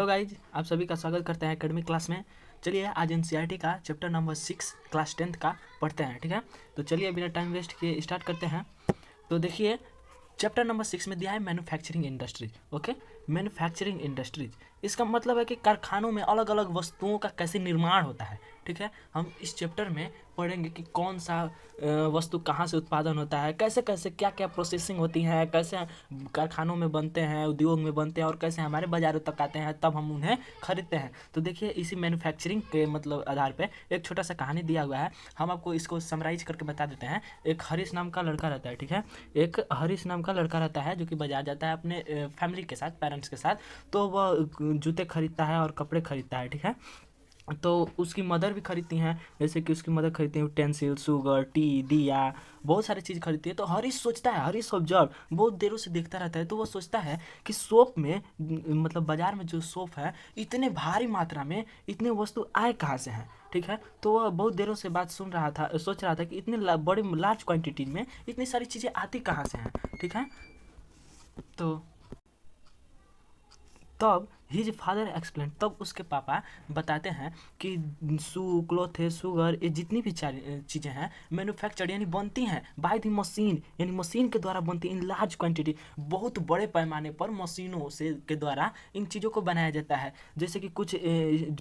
Hello guys, आप सभी का स्वागत करते हैं एकेडमिक क्लास में। चलिए आज एनसीईआरटी का चैप्टर नंबर 6 क्लास 10th का पढ़ते हैं। ठीक है, तो चलिए बिना टाइम वेस्ट किए स्टार्ट करते हैं। तो देखिए चैप्टर नंबर 6 में दिया है manufacturing industries. Okay, manufacturing industries इसका मतलब है कि कारखानों में अलग अलग वस्तुओं का कैसे निर्माण होता है। ठीक है, हम इस चैप्टर में पढ़ेंगे कि कौन सा वस्तु कहाँ से उत्पादन होता है, कैसे कैसे क्या क्या प्रोसेसिंग होती है, कैसे कारखानों में बनते हैं, उद्योग में बनते हैं और कैसे हमारे बाज़ारों तक आते हैं, तब हम उन्हें खरीदते हैं। तो देखिए इसी मैन्युफैक्चरिंग के मतलब आधार पे एक छोटा सा कहानी दिया हुआ है, हम आपको इसको समराइज करके बता देते हैं। एक हरीश नाम का लड़का रहता है। ठीक है, एक हरीश नाम का लड़का रहता है जो कि बाजार जाता है अपने फैमिली के साथ, पेरेंट्स के साथ। तो वह जूते खरीदता है और कपड़े खरीदता है। ठीक है, तो उसकी मदर भी खरीदती हैं, जैसे कि उसकी मदर खरीदती है यूटेंसिल, शुगर, टी, दिया, बहुत सारी चीज़ खरीदती है। तो हरीश सोचता है, हरीश ऑब्जर्व बहुत देरों से देखता रहता है, तो वो सोचता है कि सोप में मतलब बाजार में जो सोप है इतने भारी मात्रा में इतने वस्तु आए कहाँ से हैं। ठीक है, तो वह बहुत देरों से बात सुन रहा था, सोच रहा था कि इतने बड़ी लार्ज क्वांटिटी में इतनी सारी चीज़ें आती कहाँ से हैं। ठीक है, तो तब हिज फादर एक्सप्लेन, तब उसके पापा बताते हैं कि क्लोथ है, शुगर, ये जितनी भी चीज़ें हैं मैन्युफैक्चर्ड यानी बनती हैं बाय द मशीन, यानी मशीन के द्वारा बनती इन लार्ज क्वांटिटी, बहुत बड़े पैमाने पर मशीनों से के द्वारा इन चीज़ों को बनाया जाता है। जैसे कि कुछ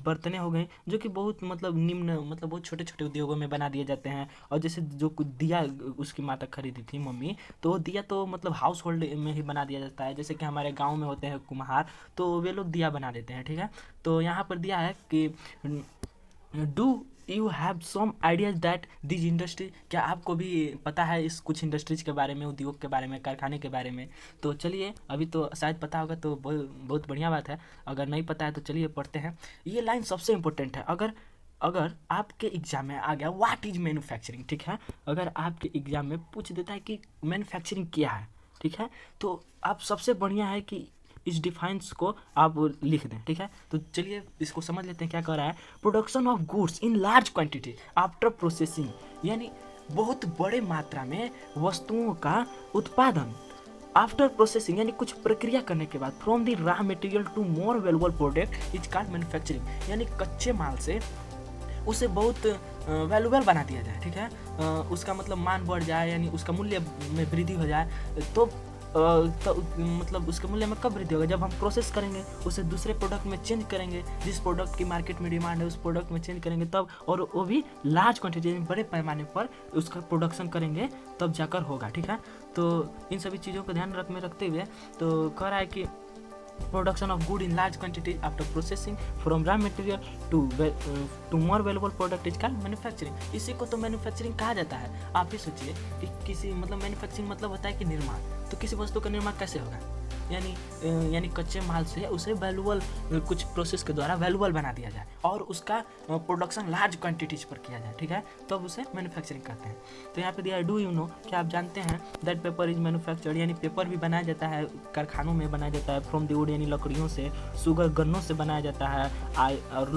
बर्तनें हो गई जो कि बहुत मतलब निम्न मतलब बहुत छोटे छोटे उद्योगों में बना दिए जाते हैं। और जैसे जो दिया उसकी माता खरीदी थी मम्मी, तो दिया तो मतलब हाउस होल्ड में ही बना दिया जाता है। जैसे कि हमारे गाँव में होते हैं कुम्हार, तो वे लोग दिया बना देते हैं। ठीक है, तो यहाँ पर दिया है कि do you have some ideas that this industry, क्या आपको भी पता है इस कुछ इंडस्ट्रीज के बारे में, उद्योग के बारे में, कारखाने के बारे में। तो चलिए अभी तो शायद पता होगा, तो बहुत बढ़िया बात है। अगर नहीं पता है तो चलिए पढ़ते हैं। ये लाइन सबसे इंपॉर्टेंट है। अगर अगर आपके एग्जाम में आ गया व्हाट इज मैन्युफैक्चरिंग, ठीक है, अगर आपके एग्जाम में पूछ देता है कि मैन्युफैक्चरिंग क्या है, ठीक है, तो आप सबसे बढ़िया है कि इस डिफाइंस को आप लिख दें। ठीक है, तो चलिए इसको समझ लेते हैं क्या कह रहा है। Production of goods in large quantity after processing, यानी बहुत बड़े मात्रा में वस्तुओं का उत्पादन आफ्टर प्रोसेसिंग, यानी कुछ प्रक्रिया करने के बाद, from the raw material to more valuable product is called manufacturing, यानी कच्चे माल से उसे बहुत वैल्यूएबल बना दिया जाए। ठीक है, उसका मतलब मान बढ़ जाए, यानी उसका मूल्य में वृद्धि हो जाए। तो मतलब उसके मूल्य में कब वृद्धि होगा, जब हम प्रोसेस करेंगे, उसे दूसरे प्रोडक्ट में चेंज करेंगे, जिस प्रोडक्ट की मार्केट में डिमांड है उस प्रोडक्ट में चेंज करेंगे तब, और वो भी लार्ज क्वांटिटी में बड़े पैमाने पर उसका प्रोडक्शन करेंगे तब जाकर होगा। ठीक है, तो इन सभी चीज़ों को ध्यान में रखते हुए तो कह रहा है कि production of good in large quantity after processing from raw material to more valuable product is called manufacturing. इसी को तो मैन्युफैक्चरिंग कहा जाता है। आप ही सोचिए कि किसी मतलब मैन्युफैक्चरिंग मतलब होता है कि निर्माण, तो किसी वस्तु का निर्माण कैसे होगा, यानी कच्चे माल से उसे वैल्यूएबल कुछ प्रोसेस के द्वारा वैल्यूएबल बना दिया जाए और उसका प्रोडक्शन लार्ज क्वांटिटीज पर किया जाए। ठीक है, तब उसे मैन्युफैक्चरिंग कहते हैं। तो यहाँ पे दिया है डू यू नो, क्या आप जानते हैं दैट पेपर इज मैन्युफैक्चर्ड, यानी पेपर भी बनाया जाता है कारखानों में बनाया जाता है, फ्रॉम द वुड यानी लकड़ियों से, शुगर गन्नों से बनाया जाता है, और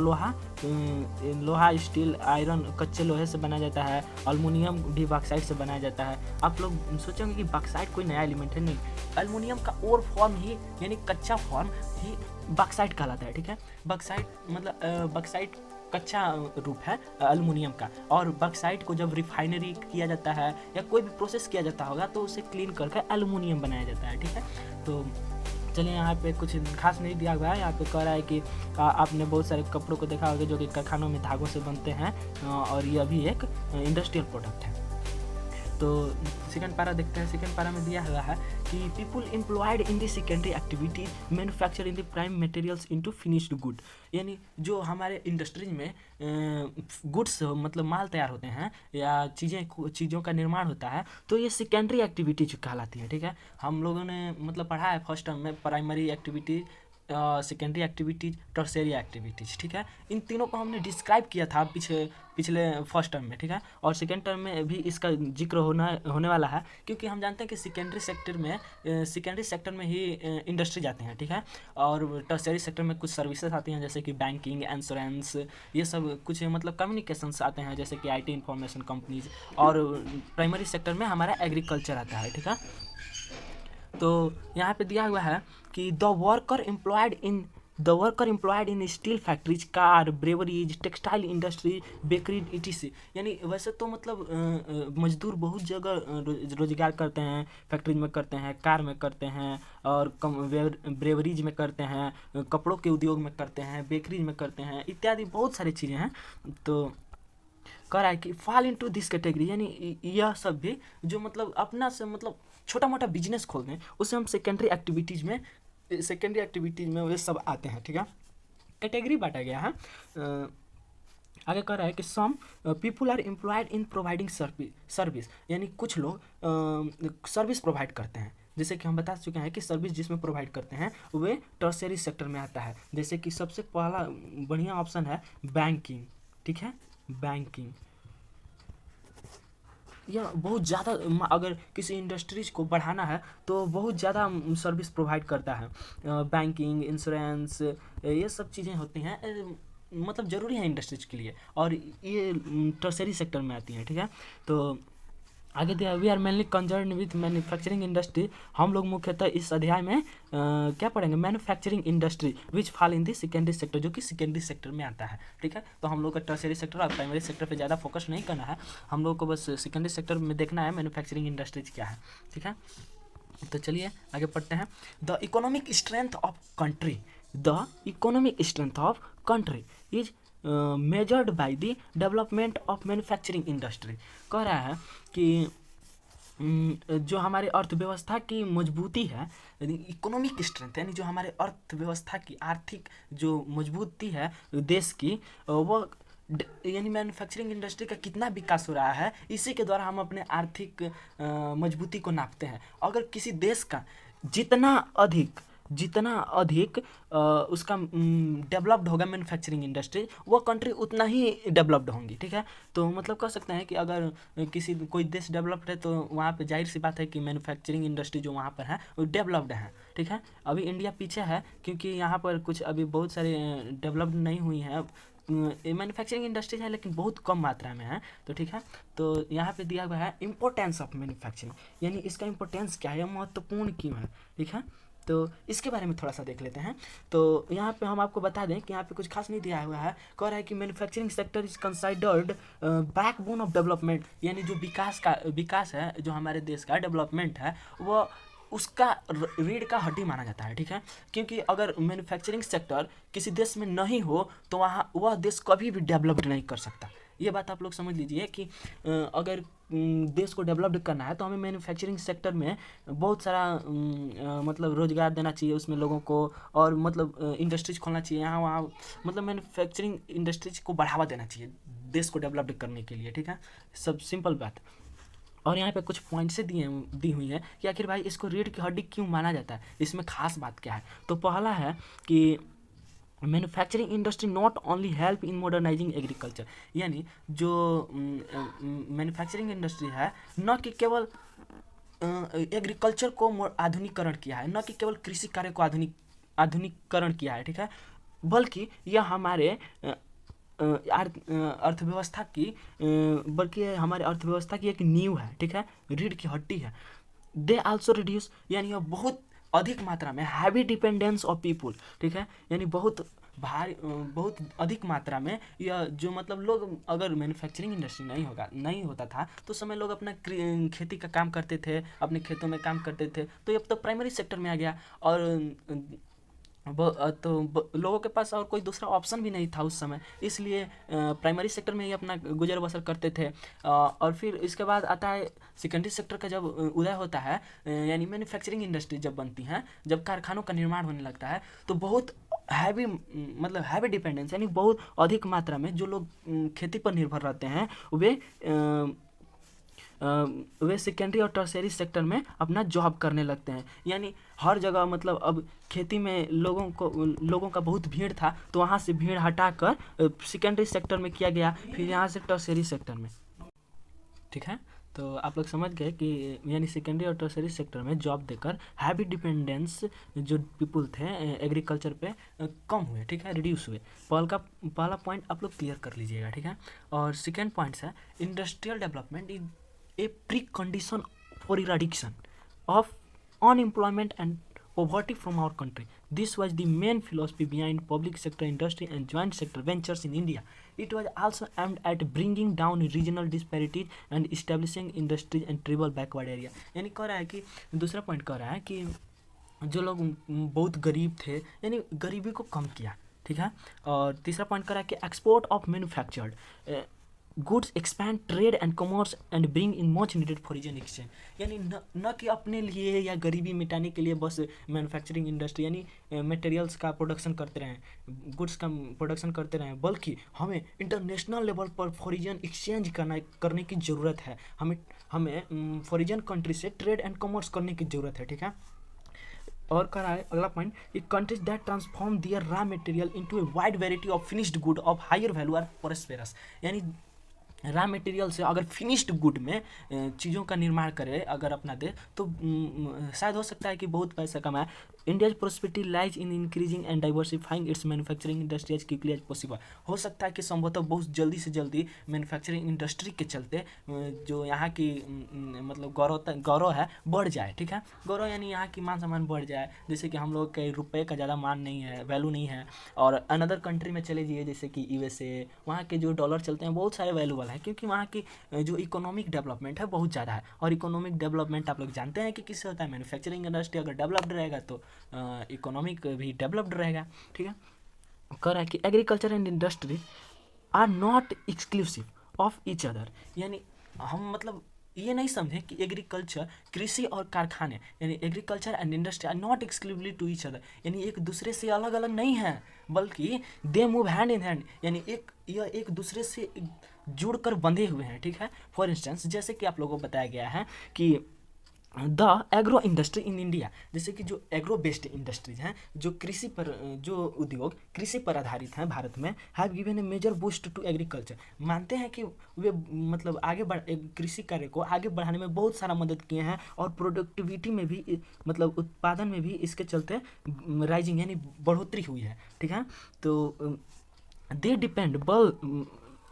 लोहा स्टील आयरन कच्चे लोहे से बनाया जाता है, अल्मुनियम भी बॉक्साइट से बनाया जाता है। आप लोग सोचेंगे कि बॉक्साइट कोई नया एलिमेंट है, नहीं, अल्मुनियम का और फॉर्म ही यानी कच्चा फॉर्म ही बॉक्साइट कहलाता है। ठीक है, बॉक्साइट मतलब बॉक्साइट कच्चा रूप है अल्मुनियम का, और बॉक्साइट को जब रिफाइनरी किया जाता है या कोई भी प्रोसेस किया जाता होगा तो उसे क्लीन करके अल्मुनियम बनाया जाता है। ठीक है, तो चलिए यहाँ पे कुछ खास नहीं दिया हुआ है। यहाँ पे कह रहा है कि आपने बहुत सारे कपड़ों को देखा होगा जो कि कारखानों में धागों से बनते हैं, और यह भी एक इंडस्ट्रियल प्रोडक्ट है। तो सेकंड पारा देखते हैं। सेकंड पारा में दिया हुआ है कि people employed in the secondary activity manufacture in the prime materials into finished good, यानी जो हमारे इंडस्ट्रीज में गुड्स मतलब माल तैयार होते हैं या चीज़ों का निर्माण होता है, तो ये सेकेंडरी एक्टिविटीज कहलाती है। ठीक है, हम लोगों ने मतलब पढ़ा है फर्स्ट टर्म में primary activity, secondary activities, tertiary activities. ठीक है, इन तीनों को हमने डिस्क्राइब किया था पिछले फर्स्ट टर्म में। ठीक है, और सेकेंड टर्म में भी इसका जिक्र होने वाला है, क्योंकि हम जानते हैं कि सेकेंडरी सेक्टर में ही इंडस्ट्री जाती हैं। ठीक है, और टर्शियरी सेक्टर में कुछ सर्विसेज आती हैं जैसे कि बैंकिंग, इंश्योरेंस, ये सब कुछ मतलब कम्युनिकेशंस आते हैं जैसे कि आईटी इंफॉर्मेशन कंपनीज, और प्राइमरी सेक्टर में हमारा एग्रीकल्चर आता है। ठीक है, तो यहाँ पे दिया हुआ है कि the worker employed in the worker employed in steel factories, car, breweries, textile industry, bakery etc। यानी वैसे तो मतलब मजदूर बहुत जगह रोजगार करते हैं, फैक्ट्रीज में करते हैं, कार में करते हैं, और ब्रेवरीज में करते हैं, कपड़ों के उद्योग में करते हैं, बेकरीज में करते हैं, इत्यादि बहुत सारी चीज़ें हैं। तो कह रहा है कि फॉल इनटू दिस कैटेगरी, यानी यह सब भी जो मतलब अपना से मतलब छोटा मोटा बिजनेस खोल दें, उसे हम सेकेंडरी एक्टिविटीज़ में वे सब आते हैं। ठीक है, कैटेगरी बांटा गया है। आगे कह रहा है कि some people are employed in providing service, यानी कुछ लोग सर्विस प्रोवाइड करते हैं। जैसे कि हम बता चुके हैं कि सर्विस जिसमें प्रोवाइड करते हैं वे टर्शियरी सेक्टर में आता है। जैसे कि सबसे पहला बढ़िया ऑप्शन है बैंकिंग। ठीक है, बैंकिंग या बहुत ज़्यादा अगर किसी इंडस्ट्रीज को बढ़ाना है तो बहुत ज़्यादा सर्विस प्रोवाइड करता है। बैंकिंग, इंश्योरेंस, ये सब चीज़ें होती हैं, मतलब ज़रूरी है इंडस्ट्रीज के लिए, और ये टर्शरी सेक्टर में आती हैं। ठीक है, तो आगे दिया we are mainly concern with manufacturing industry. हम लोग मुख्यतः इस अध्याय में क्या पढ़ेंगे, manufacturing industry which fall in the secondary sector, जो कि सेकेंडरी सेक्टर में आता है। ठीक है, तो हम लोग का टर्शरी सेक्टर और प्राइमरी सेक्टर पे ज़्यादा फोकस नहीं करना है, हम लोग को बस सेकेंडरी सेक्टर में देखना है मैन्युफैक्चरिंग इंडस्ट्रीज क्या है। ठीक है, तो चलिए आगे पढ़ते हैं। The economic strength of country, the economic strength of country is measured by the development of manufacturing industry. कह रहा है कि जो हमारे अर्थव्यवस्था की मजबूती है, इकोनॉमिक स्ट्रेंथ, यानी जो हमारे अर्थव्यवस्था की आर्थिक जो मजबूती है देश की, वो यानी मैन्युफैक्चरिंग इंडस्ट्री का कितना विकास हो रहा है, इसी के द्वारा हम अपने आर्थिक मजबूती को नापते हैं। अगर किसी देश का जितना अधिक उसका डेवलप्ड होगा मैन्युफैक्चरिंग इंडस्ट्री, वो कंट्री उतना ही डेवलप्ड होंगी। ठीक है, तो मतलब कह सकते हैं कि अगर कोई देश डेवलप्ड है तो वहाँ पे जाहिर सी बात है कि मैन्युफैक्चरिंग इंडस्ट्री जो वहाँ पर है वो डेवलप्ड है। ठीक है, अभी इंडिया पीछे है क्योंकि यहाँ पर कुछ अभी बहुत सारे डेवलप्ड नहीं हुई हैं मैन्युफैक्चरिंग इंडस्ट्रीज है, लेकिन बहुत कम मात्रा में है। तो ठीक है, तो यहाँ पे दिया हुआ है इम्पोर्टेंस ऑफ मैन्युफैक्चरिंग, यानी इसका इम्पोर्टेंस क्या है, महत्वपूर्ण क्यों है। ठीक है, तो इसके बारे में थोड़ा सा देख लेते हैं। तो यहाँ पे हम आपको बता दें कि यहाँ पे कुछ खास नहीं दिया हुआ है। कह रहा है कि manufacturing sector is considered backbone of development, यानी जो विकास है, जो हमारे देश का डेवलपमेंट है, वो उसका रीढ़ का हड्डी माना जाता है। ठीक है, क्योंकि अगर मैन्युफैक्चरिंग सेक्टर किसी देश में नहीं हो तो वहाँ वह देश कभी भी डेवलप्ड नहीं कर सकता। ये बात आप लोग समझ लीजिए कि अगर देश को डेवलप्ड करना है तो हमें मैन्युफैक्चरिंग सेक्टर में बहुत सारा मतलब रोजगार देना चाहिए उसमें लोगों को, और मतलब इंडस्ट्रीज खोलना चाहिए यहाँ वहाँ, मतलब मैन्युफैक्चरिंग इंडस्ट्रीज को बढ़ावा देना चाहिए देश को डेवलप्ड करने के लिए। ठीक है, सब सिंपल बात। और यहाँ पे कुछ पॉइंट्स दी हुई हैं कि आखिर भाई इसको रीढ़ की हड्डी क्यों माना जाता है, इसमें खास बात क्या है। तो पहला है कि manufacturing industry not only help in modernising agriculture, यानी जो मैन्युफैक्चरिंग इंडस्ट्री है न कि केवल एग्रीकल्चर को आधुनिकीकरण किया है, न कि केवल कृषि कार्य को आधुनिकीकरण किया है। ठीक है, बल्कि यह हमारे अर्थव्यवस्था की एक नींव है। ठीक है, रीढ़ की हड्डी है। दे आल्सो रिड्यूस, यानी यह बहुत अधिक मात्रा में हैवी डिपेंडेंस ऑफ पीपुल। ठीक है, यानी बहुत अधिक मात्रा में यह जो मतलब लोग, अगर मैन्युफैक्चरिंग इंडस्ट्री नहीं होता था तो समय लोग अपना खेती का काम करते थे, अपने खेतों में काम करते थे, तो अब तो प्राइमरी सेक्टर में आ गया, और लोगों के पास और कोई दूसरा ऑप्शन भी नहीं था उस समय, इसलिए प्राइमरी सेक्टर में ही अपना गुजर बसर करते थे। और फिर इसके बाद आता है सेकेंडरी सेक्टर का जब उदय होता है, यानी मैन्युफैक्चरिंग इंडस्ट्री जब बनती हैं, जब कारखानों का निर्माण होने लगता है, तो बहुत हैवी डिपेंडेंस, यानी बहुत अधिक मात्रा में जो लोग खेती पर निर्भर रहते हैं वे सेकेंडरी और टर्शियरी सेक्टर में अपना जॉब करने लगते हैं। यानी हर जगह मतलब अब खेती में लोगों का बहुत भीड़ था, तो वहाँ से भीड़ हटाकर सेकेंडरी सेक्टर में किया गया, फिर यहाँ से टर्शियरी सेक्टर में। ठीक है, तो आप लोग समझ गए कि यानी सेकेंडरी और टर्शियरी सेक्टर में जॉब देकर हैवी डिपेंडेंस जो पीपल थे एग्रीकल्चर पे कम हुए। ठीक है, रिड्यूस हुए। पहला पॉइंट आप लोग क्लियर कर लीजिएगा। ठीक है, और सेकेंड पॉइंट है industrial development is a precondition for eradication of unemployment and poverty from our country. This was the main philosophy behind public sector industry and joint sector ventures in India. It was also aimed at bringing down regional disparities and establishing industries and tribal backward area. यानी कह रहा है कि दूसरा point कह रहा है कि जो लोग बहुत गरीब थे यानी गरीबी को कम किया, ठीक है। और तीसरा पॉइंट करा कि export of manufactured goods expand trade and commerce and bring in much needed foreign exchange. यानी न कि अपने लिए या गरीबी मिटाने के लिए बस मैन्युफैक्चरिंग इंडस्ट्री यानी मटेरियल्स का प्रोडक्शन करते रहें, गुड्स का प्रोडक्शन करते रहें, बल्कि हमें इंटरनेशनल लेवल पर फॉरिजन एक्सचेंज करने की ज़रूरत है। हमें फॉरिजन कंट्री से ट्रेड एंड कॉमर्स करने की ज़रूरत है, ठीक है। और कह रहा है अगला पॉइंट, ये countries that transform their raw material into a wide variety of finished good of higher value are prosperous. यानी रॉ मटेरियल से अगर फिनिश्ड गुड में चीज़ों का निर्माण करे अगर अपना दे तो शायद हो सकता है कि बहुत पैसा कमाए। India's prosperity lies in increasing and diversifying its manufacturing industry as quickly as possible. हो सकता है कि संभवतः बहुत जल्दी से जल्दी मैन्युफैक्चरिंग इंडस्ट्री के चलते जो यहाँ की मतलब गौरव है बढ़ जाए, ठीक है। गौरव यानी यहाँ की मान सम्मान बढ़ जाए, जैसे कि हम लोग के रुपये का ज़्यादा मान नहीं है, वैल्यू नहीं है। और अनदर कंट्री में चले जाइए जैसे कि USA, वहाँ के जो डॉलर चलते हैं बहुत सारे वैल्यूबल है, क्योंकि वहाँ की जो इकोनॉमिक डेवलपमेंट है बहुत ज़्यादा है। और इकोनॉमिक डेवलपमेंट आप लोग जानते हैं कि किससे होता है, मैन्युफैक्चरिंग इंडस्ट्री अगर डेवलप्ड रहेगा तो इकोनॉमिक भी डेवलप्ड रहेगा, ठीक है। कह रहा है कि agriculture and industry are not exclusive of each other. यानी हम मतलब ये नहीं समझें कि एग्रीकल्चर कृषि और कारखाने यानी agriculture and industry are not exclusively to each other, यानी एक दूसरे से अलग अलग नहीं है, बल्कि they move hand in hand, यानी यह एक दूसरे से जुड़कर बंधे हुए हैं, ठीक है। फॉर इंस्टेंस जैसे कि आप लोगों को बताया गया है कि the agro industry in India, जैसे कि जो एग्रो बेस्ड इंडस्ट्रीज हैं, जो कृषि पर जो उद्योग कृषि पर आधारित हैं भारत में, have given a major boost to agriculture. मानते हैं कि वे मतलब कृषि कार्य को आगे बढ़ाने में बहुत सारा मदद किए हैं और प्रोडक्टिविटी में भी मतलब उत्पादन में भी इसके चलते राइजिंग यानी बढ़ोतरी हुई है, ठीक है। तो they depend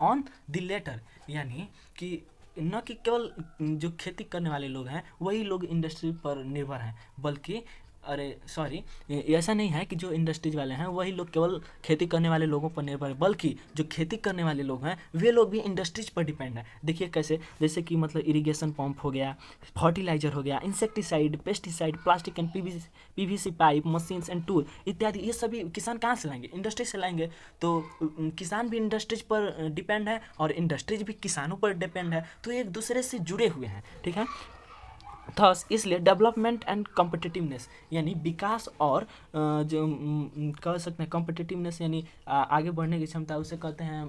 on the latter, यानी कि न कि केवल जो खेती करने वाले लोग हैं वही लोग इंडस्ट्री पर निर्भर हैं, बल्कि ऐसा नहीं है कि जो इंडस्ट्रीज वाले हैं वही लोग केवल खेती करने वाले लोगों पर निर्भर है, बल्कि जो खेती करने वाले लोग हैं वे लोग भी इंडस्ट्रीज पर डिपेंड है। देखिए कैसे, जैसे कि मतलब इरिगेशन पंप हो गया, फर्टिलाइजर हो गया, insecticide, pesticide, plastic and PVC pipe, machines and tool इत्यादि, ये सभी किसान कहाँ से लाएंगे, इंडस्ट्री से लाएंगे। तो किसान भी इंडस्ट्रीज पर डिपेंड है और इंडस्ट्रीज भी किसानों पर डिपेंड है, तो एक दूसरे से जुड़े हुए हैं, ठीक है। थस इसलिए डेवलपमेंट एंड कॉम्पिटिटिवनेस यानी विकास और जो कह सकते हैं कॉम्पिटिटिवनेस यानी आगे बढ़ने की क्षमता, उसे कहते हैं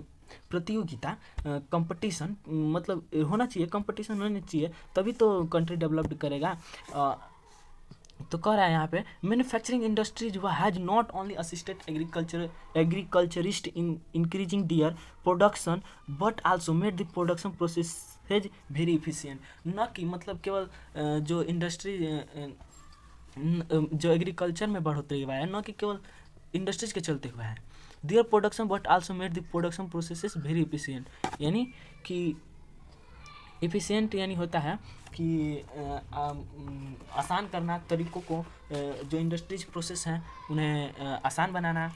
प्रतियोगिता, कंपटीशन, मतलब होना चाहिए, कंपटीशन होना चाहिए तभी तो कंट्री डेवलप्ड करेगा। तो कह रहा है यहाँ पे manufacturing industries has not only assisted agriculturist in increasing their production but also made the production process very efficient. न कि मतलब केवल जो इंडस्ट्री जो एग्रीकल्चर में बढ़ोतरी हुआ है, न कि केवल इंडस्ट्रीज के चलते हुआ है, their production but also made the production process very efficient. यानी कि इफिशिएंट यानी होता है कि आसान करना तरीक़ों को, जो इंडस्ट्रीज प्रोसेस हैं उन्हें आसान बनाना,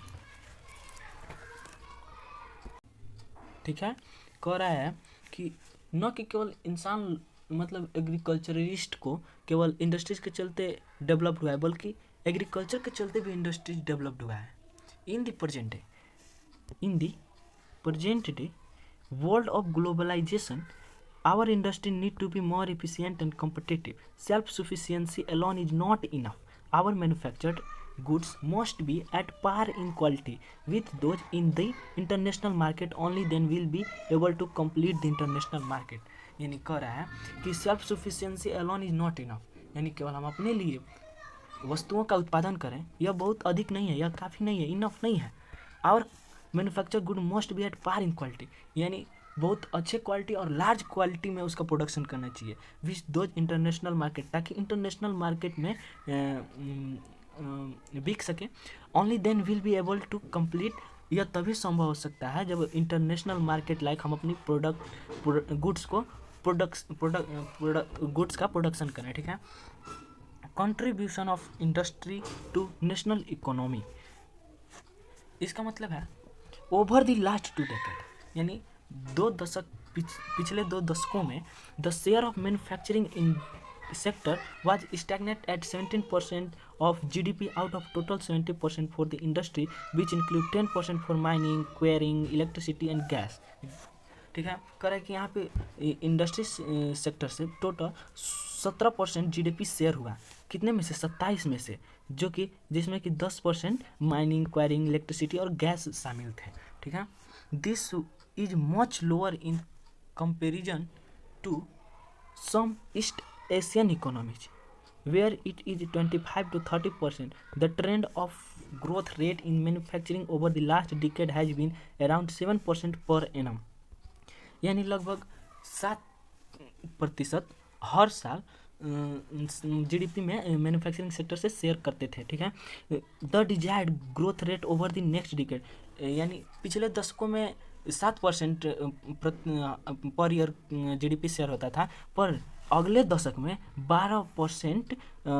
ठीक है। कह रहा है कि न कि केवल इंसान मतलब एग्रीकल्चरिस्ट को केवल इंडस्ट्रीज के चलते डेवलप्ड हुआ है, बल्कि एग्रीकल्चर के चलते भी इंडस्ट्रीज डेवलप्ड हुआ है। In the present day world of globalization our industry need to be more efficient and competitive. Self-sufficiency alone is not enough. Our manufactured goods must be at par in quality with those in the international market. Only then will be able to complete the international market. यानी कह रहा है कि self sufficiency alone is not enough, यानी केवल हम अपने लिए वस्तुओं का उत्पादन करें यह बहुत अधिक नहीं है, यह काफ़ी नहीं है, इनफ नहीं है। Our manufacture good must be at par in quality, यानी बहुत अच्छे क्वालिटी और लार्ज क्वालिटी में उसका प्रोडक्शन करना चाहिए विच दो इंटरनेशनल मार्केट, ताकि इंटरनेशनल मार्केट में बिक सके। Only then will be able to complete, यह तभी संभव हो सकता है जब इंटरनेशनल मार्केट लाइक हम अपनी गुड्स का प्रोडक्शन करें, ठीक है। Contribution of industry to national economy. इसका मतलब है ओवर द लास्ट 2 डेकेड, यानी पिछले 2 दशकों में the share of manufacturing in sector was stagnant at 17% of GDP out of total 70% for the industry, which include 10% for mining, quarrying, electricity and gas। ठीक है, कह रहा है कि यहाँ पे इंडस्ट्री सेक्टर से टोटल 17% GDP शेयर हुआ, कितने में से 27 में से, जो कि जिसमें कि 10% माइनिंग, क्वायरिंग, इलेक्ट्रिसिटी और गैस शामिल थे। ठीक है, this is much lower in comparison to some east Asian economies, where it is 25 to 30%. The trend of growth rate in manufacturing over the last decade has been around 7% per annum, यानी लगभग 7% हर साल GDP में manufacturing sector से share करते थे। ठीक है, the desired growth rate over the next decade, यानी पिछले दशकों में 7% पर ईयर GDP शेयर होता था, पर अगले दशक में 12%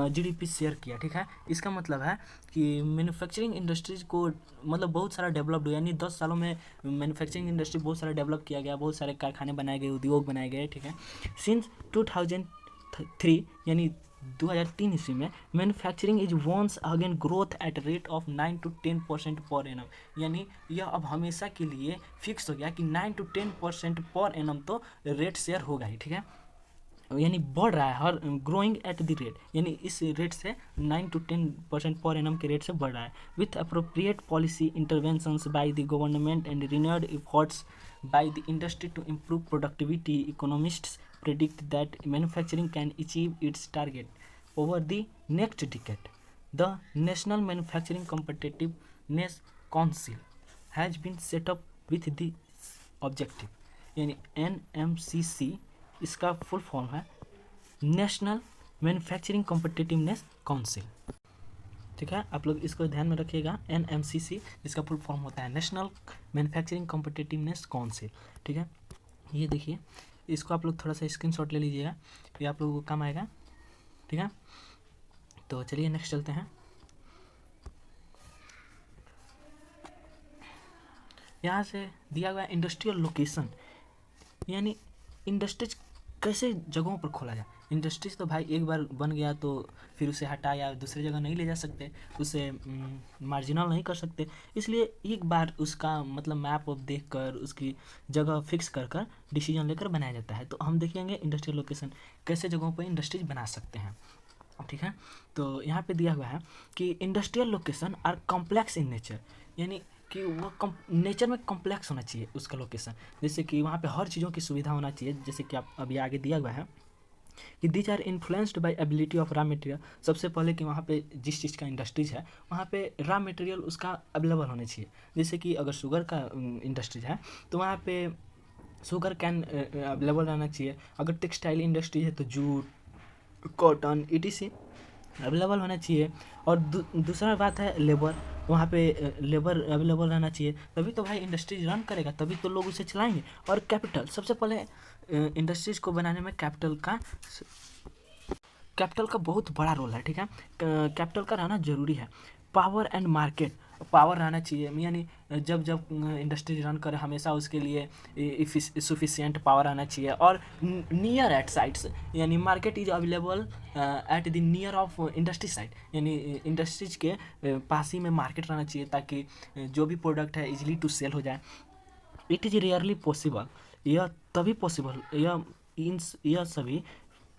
GDP शेयर किया। ठीक है, इसका मतलब है कि मैन्युफैक्चरिंग इंडस्ट्रीज को मतलब बहुत सारा डेवलप्ड हुआ, यानी 10 सालों में मैन्युफैक्चरिंग इंडस्ट्री बहुत सारा डेवलप किया गया, बहुत सारे कारखाने बनाए गए, उद्योग बनाए गए। ठीक है, सिंस 2003 यानी 2003 ईस्वी में manufacturing is once again growth at rate of 9 to 10% per annum, यानी यह अब हमेशा के लिए फिक्स हो गया कि 9 to 10% पर एनम तो रेट शेयर होगा ही। ठीक है, यानी बढ़ रहा है, हर ग्रोइंग एट द रेट, यानी इस रेट से 9 to 10% पर एनम के रेट से बढ़ रहा है। With appropriate policy interventions by the government and renewed efforts by the industry to improve productivity, economists predict that manufacturing can achieve its target over the next decade. The National Manufacturing Competitiveness Council has been set up with this objective, यानी NMCC इसका full form है national manufacturing competitiveness council. ठीक है, आप लोग इसको ध्यान में रखिएगा, NMCC इसका फुल फॉर्म होता है नेशनल मैन्युफैक्चरिंग कॉम्पिटिटिवनेस काउंसिल। ठीक है, ये देखिए, इसको आप लोग थोड़ा सा स्क्रीनशॉट ले लीजिएगा, ये आप लोगों को काम आएगा। ठीक है, तो चलिए नेक्स्ट चलते हैं। यहाँ से दिया गया इंडस्ट्रियल लोकेशन, यानी इंडस्ट्रीज कैसे जगहों पर खोला जाए। इंडस्ट्रीज तो भाई एक बार बन गया तो फिर उसे हटा या दूसरी जगह नहीं ले जा सकते, उसे मार्जिनल नहीं कर सकते, इसलिए एक बार उसका मतलब मैप ऑफ देख कर उसकी जगह फिक्स कर कर डिसीजन लेकर बनाया जाता है। तो हम देखेंगे इंडस्ट्रियल लोकेशन कैसे जगहों पर इंडस्ट्रीज बना सकते हैं। ठीक है, तो यहाँ पे दिया हुआ है कि industrial location are complex in nature, यानी कि वो नेचर में कॉम्प्लेक्स होना चाहिए उसका लोकेशन, जैसे कि वहाँ पे हर चीज़ों की सुविधा होना चाहिए, जैसे कि आप अभी आगे दिया हुआ है कि these are influenced by ability of raw material. सबसे पहले कि वहाँ पे जिस चीज़ का इंडस्ट्रीज है वहाँ पे रॉ मटेरियल उसका अवेलेबल होना चाहिए, जैसे कि अगर शुगर का इंडस्ट्रीज है तो वहाँ पे शुगर कैन अवेलेबल रहना चाहिए, अगर टेक्सटाइल इंडस्ट्री है तो जूट, कॉटन ETC अवेलेबल होना चाहिए, और दूसरा बात है लेबर, वहाँ पे लेबर अवेलेबल रहना चाहिए, तभी तो भाई इंडस्ट्रीज रन करेगा, तभी तो लोग उसे चलाएंगे। और कैपिटल, सबसे पहले इंडस्ट्रीज को बनाने में कैपिटल का बहुत बड़ा रोल है। ठीक है, कैपिटल का रहना ज़रूरी है। पावर एंड मार्केट, पावर रहना चाहिए, यानी जब इंडस्ट्री रन करे हमेशा उसके लिए सफिशिएंट पावर आना चाहिए। और नियर एट साइट्स, यानी market is available at the near of industry site, यानी इंडस्ट्रीज के पास ही में मार्केट रहना चाहिए ताकि जो भी प्रोडक्ट है इजीली टू सेल हो जाए। इट इज़ रियरली पॉसिबल, यह तभी पॉसिबल, यह सभी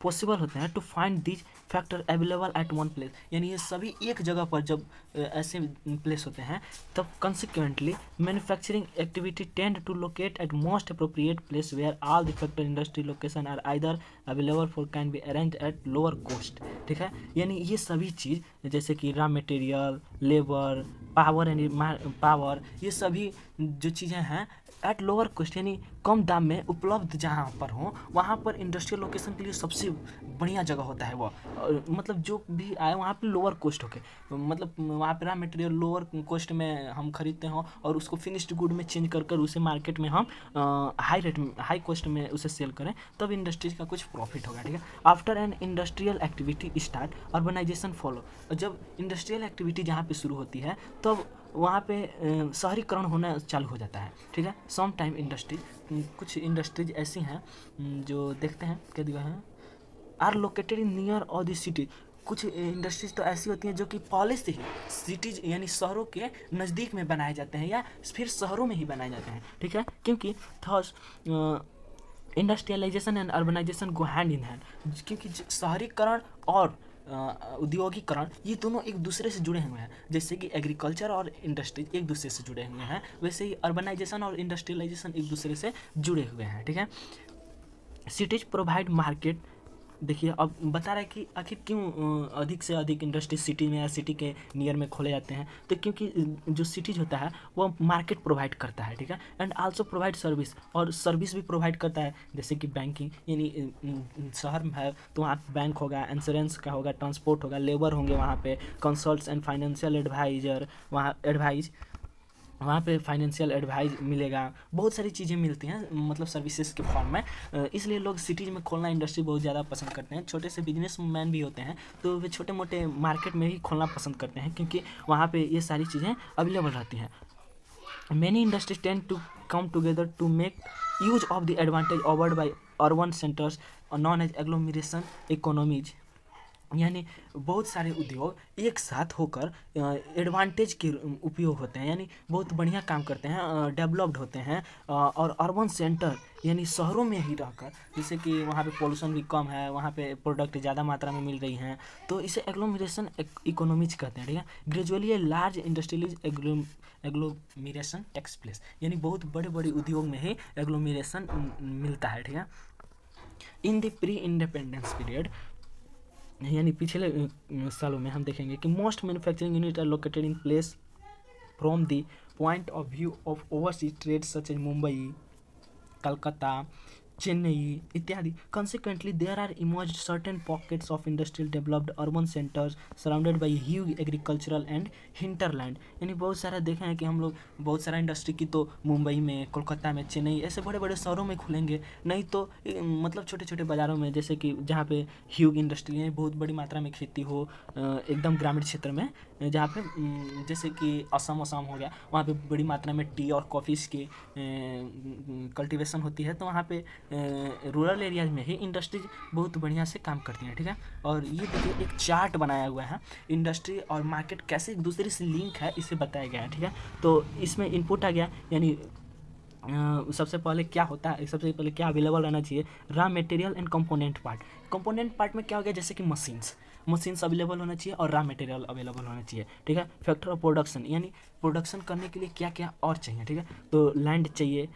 पॉसिबल होते हैं to find this factor available at one place, यानी ये सभी एक जगह पर जब ऐसे प्लेस होते हैं तब consequently manufacturing activity tend to locate at most appropriate place where all the factor industry location are either available for can be arrange at lower cost. ठीक है, यानी ये सभी चीज़ जैसे कि रॉ मटेरियल, लेबर, पावर, ये सभी जो चीज़ें हैं एट लोअर कॉस्ट यानी कम दाम में उपलब्ध जहाँ पर हो वहाँ पर इंडस्ट्रियल लोकेशन के लिए सबसे बढ़िया जगह होता है वो। मतलब जो भी आए वहाँ पे लोअर कॉस्ट होके, मतलब वहाँ पे रॉ मटेरियल लोअर कॉस्ट में हम खरीदते हो और उसको फिनिश्ड गुड में चेंज कर कर उसे मार्केट में हम हाई रेट में हाई कॉस्ट में उसे सेल करें, तब इंडस्ट्रीज का कुछ प्रॉफिट होगा, ठीक है। After an industrial activity start urbanization follow. जब इंडस्ट्रियल एक्टिविटी जहाँ पे शुरू होती है तब वहाँ पे शहरीकरण होना चालू हो जाता है, ठीक है। सम टाइम इंडस्ट्री, कुछ इंडस्ट्रीज ऐसी हैं जो देखते हैं क्या दिया है, आर लोकेटेड इन नियर और द सिटी। कुछ इंडस्ट्रीज तो ऐसी होती हैं जो कि पहले से ही सिटीज यानी शहरों के नज़दीक में बनाए जाते हैं या फिर शहरों में ही बनाए जाते हैं, ठीक है। क्योंकि thus industrialization and urbanization go hand in hand, क्योंकि शहरीकरण और उद्योगीकरण ये दोनों एक दूसरे से जुड़े हुए हैं। जैसे कि एग्रीकल्चर और इंडस्ट्रीज एक दूसरे से जुड़े हुए हैं, वैसे ही अर्बनाइजेशन और इंडस्ट्रियलाइजेशन एक दूसरे से जुड़े हुए हैं, ठीक है। Cities provide market. देखिए अब बता रहा है कि आखिर क्यों अधिक से अधिक इंडस्ट्री सिटी में या सिटी के नियर में खोले जाते हैं, तो क्योंकि जो सिटीज होता है वो मार्केट प्रोवाइड करता है, ठीक है। एंड आल्सो प्रोवाइड सर्विस, और सर्विस भी प्रोवाइड करता है, जैसे कि बैंकिंग यानी शहर में है तो वहाँ बैंक होगा, इंश्योरेंस का होगा, ट्रांसपोर्ट होगा, लेबर होंगे वहाँ पे, कंसल्ट्स एंड फाइनेंशियल एडवाइजर, वहाँ पे फाइनेंशियल एडवाइस मिलेगा, बहुत सारी चीज़ें मिलती हैं मतलब सर्विसेज के फॉर्म में। इसलिए लोग सिटीज़ में खोलना इंडस्ट्री बहुत ज़्यादा पसंद करते हैं। छोटे से बिजनेस मैन भी होते हैं तो वे छोटे मोटे मार्केट में ही खोलना पसंद करते हैं, क्योंकि वहाँ पे ये सारी चीज़ें अवेलेबल रहती हैं। Many industries tend to come together to make use of the advantage offered by urban centers known as agglomeration economies। यानी बहुत सारे उद्योग एक साथ होकर एडवांटेज के उपयोग होते हैं, यानी बहुत बढ़िया काम करते हैं, डेवलप्ड होते हैं। और अर्बन सेंटर यानी शहरों में ही रहकर, जैसे कि वहाँ पे पोल्यूशन भी कम है, वहाँ पे प्रोडक्ट ज़्यादा मात्रा में मिल रही हैं, तो इसे एग्लोमरेशन इकोनॉमीज कहते हैं, ठीक है। Gradually a large industries agglomeration takes place, यानी बहुत बड़े बड़े उद्योग में ही एग्लोमेरेशन मिलता है, ठीक है। In the pre independence period यानी पिछले सालों में हम देखेंगे कि most manufacturing unit are located in place from the point of view of overseas trade such as Mumbai, Calcutta, Chennai इत्यादि। Consequently, there are emerged certain pockets of industrial developed urban centers surrounded by huge agricultural and hinterland। यानी बहुत सारा देखे हैं कि हम लोग बहुत सारा इंडस्ट्री की तो मुंबई में, कोलकाता में, चेन्नई ऐसे बड़े बड़े शहरों में खुलेंगे, नहीं तो मतलब छोटे छोटे बाज़ारों में, जैसे कि जहाँ पे ह्यूज इंडस्ट्री है, बहुत बड़ी मात्रा में खेती हो, एकदम ग्रामीण क्षेत्र में, जहाँ पे जैसे कि असम हो गया, वहाँ पे बड़ी मात्रा में टी और कॉफ़ीज़ की कल्टीवेशन होती है, तो वहाँ पे रूरल एरियाज में ही इंडस्ट्रीज बहुत बढ़िया से काम करती हैं, ठीक है। और ये देखिए एक चार्ट बनाया हुआ है, इंडस्ट्री और मार्केट कैसे एक दूसरे से लिंक है इसे बताया गया है, ठीक है। तो इसमें इनपुट आ गया, यानी सबसे पहले क्या होता है, सबसे पहले क्या अवेलेबल रहना चाहिए, raw material and component part. Component part में क्या हो गया, जैसे कि मशीन्स अवेलेबल होना चाहिए और रॉ मटेरियल अवेलेबल होना चाहिए, ठीक है। फैक्टर ऑफ प्रोडक्शन यानी प्रोडक्शन करने के लिए क्या क्या और चाहिए, ठीक है। तो लैंड चाहिए,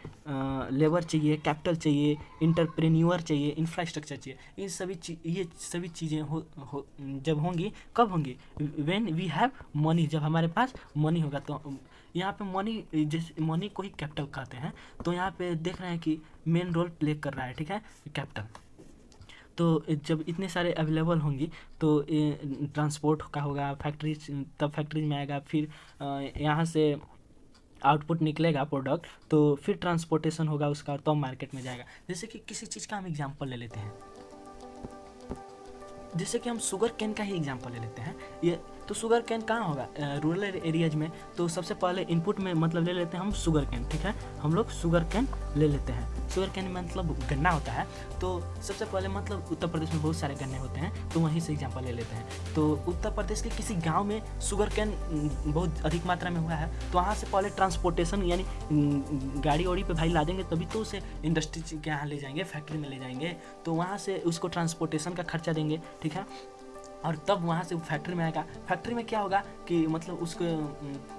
लेबर चाहिए, कैपिटल चाहिए, इंटरप्रेन्योर चाहिए, इंफ्रास्ट्रक्चर चाहिए। ये सभी चीज़ें जब होंगी, कब होंगी, व्हेन वी हैव मनी, जब हमारे पास मनी होगा। तो यहाँ पे मनी, जैसे मनी को ही कैपिटल कहते हैं, तो यहाँ पे देख रहे हैं कि मेन रोल प्ले कर रहा है, ठीक है, कैपिटल। तो जब इतने सारे अवेलेबल होंगी तो ट्रांसपोर्ट का होगा, फैक्ट्रीज, तब फैक्ट्रीज में आएगा, फिर यहाँ से आउटपुट निकलेगा प्रोडक्ट, तो फिर ट्रांसपोर्टेशन होगा उसका, तो मार्केट में जाएगा। जैसे कि किसी चीज़ का हम एग्जांपल ले लेते हैं, जैसे कि हम शुगर कैन का ही एग्जांपल ले लेते हैं। ये तो शुगर कैन कहाँ होगा, रूरल एरियाज में। तो सबसे पहले इनपुट में मतलब ले लेते हैं हम शुगर कैन, ठीक है। हम लोग शुगर कैन ले लेते हैं, शुगर कैन मतलब गन्ना होता है। तो सबसे पहले मतलब उत्तर प्रदेश में बहुत सारे गन्ने होते हैं, तो वहीं से एग्जांपल ले लेते हैं। तो उत्तर प्रदेश के किसी गाँव में शुगर कैन बहुत अधिक मात्रा में हुआ है, तो वहाँ से पहले ट्रांसपोर्टेशन यानी गाड़ी वाड़ी पे भाई ला देंगे, तभी तो उसे इंडस्ट्री के यहाँ ले जाएंगे, फैक्ट्री में ले जाएंगे, तो वहाँ से उसको ट्रांसपोर्टेशन का खर्चा देंगे, ठीक है। और तब वहाँ से फैक्ट्री में आएगा। फैक्ट्री में क्या होगा कि मतलब उसको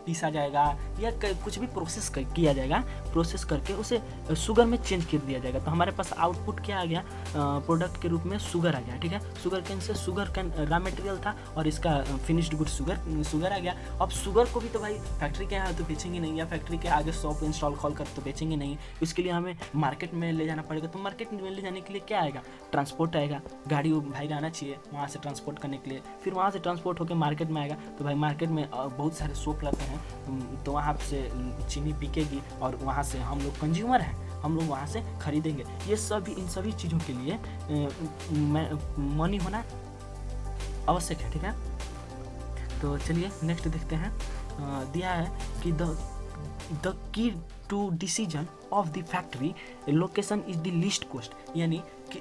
पीसा जाएगा या कुछ भी प्रोसेस किया जाएगा, प्रोसेस करके उसे शुगर में चेंज कर दिया जाएगा। तो हमारे पास आउटपुट क्या आ गया, प्रोडक्ट के रूप में शुगर आ गया, ठीक है। Sugar can say sugar cane raw material था और इसका फिनिश्ड गुड शुगर आ गया। अब शुगर को भी तो भाई फैक्ट्री के यहाँ तो बेचेंगे नहीं, या फैक्ट्री के आगे शॉप इंस्टॉल खोल कर तो बेचेंगे नहीं, इसके लिए हमें मार्केट में ले जाना पड़ेगा। तो मार्केट में ले जाने के लिए क्या आएगा, ट्रांसपोर्ट आएगा, गाड़ी भाई रहना चाहिए वहाँ से ट्रांसपोर्ट करने के लिए, फिर वहाँ से ट्रांसपोर्ट होकर मार्केट में आएगा। तो भाई मार्केट में बहुत सारे शॉप रहते हैं, तो वहाँ से चीनी बिकेगी और वहाँ से हम लोग कंज्यूमर हैं, हम लोग वहाँ से खरीदेंगे। ये सभी, इन सभी चीज़ों के लिए मनी होना आवश्यक है, ठीक है। तो चलिए नेक्स्ट देखते हैं। दिया है कि the key to decision of the factory location is the least cost, यानी कि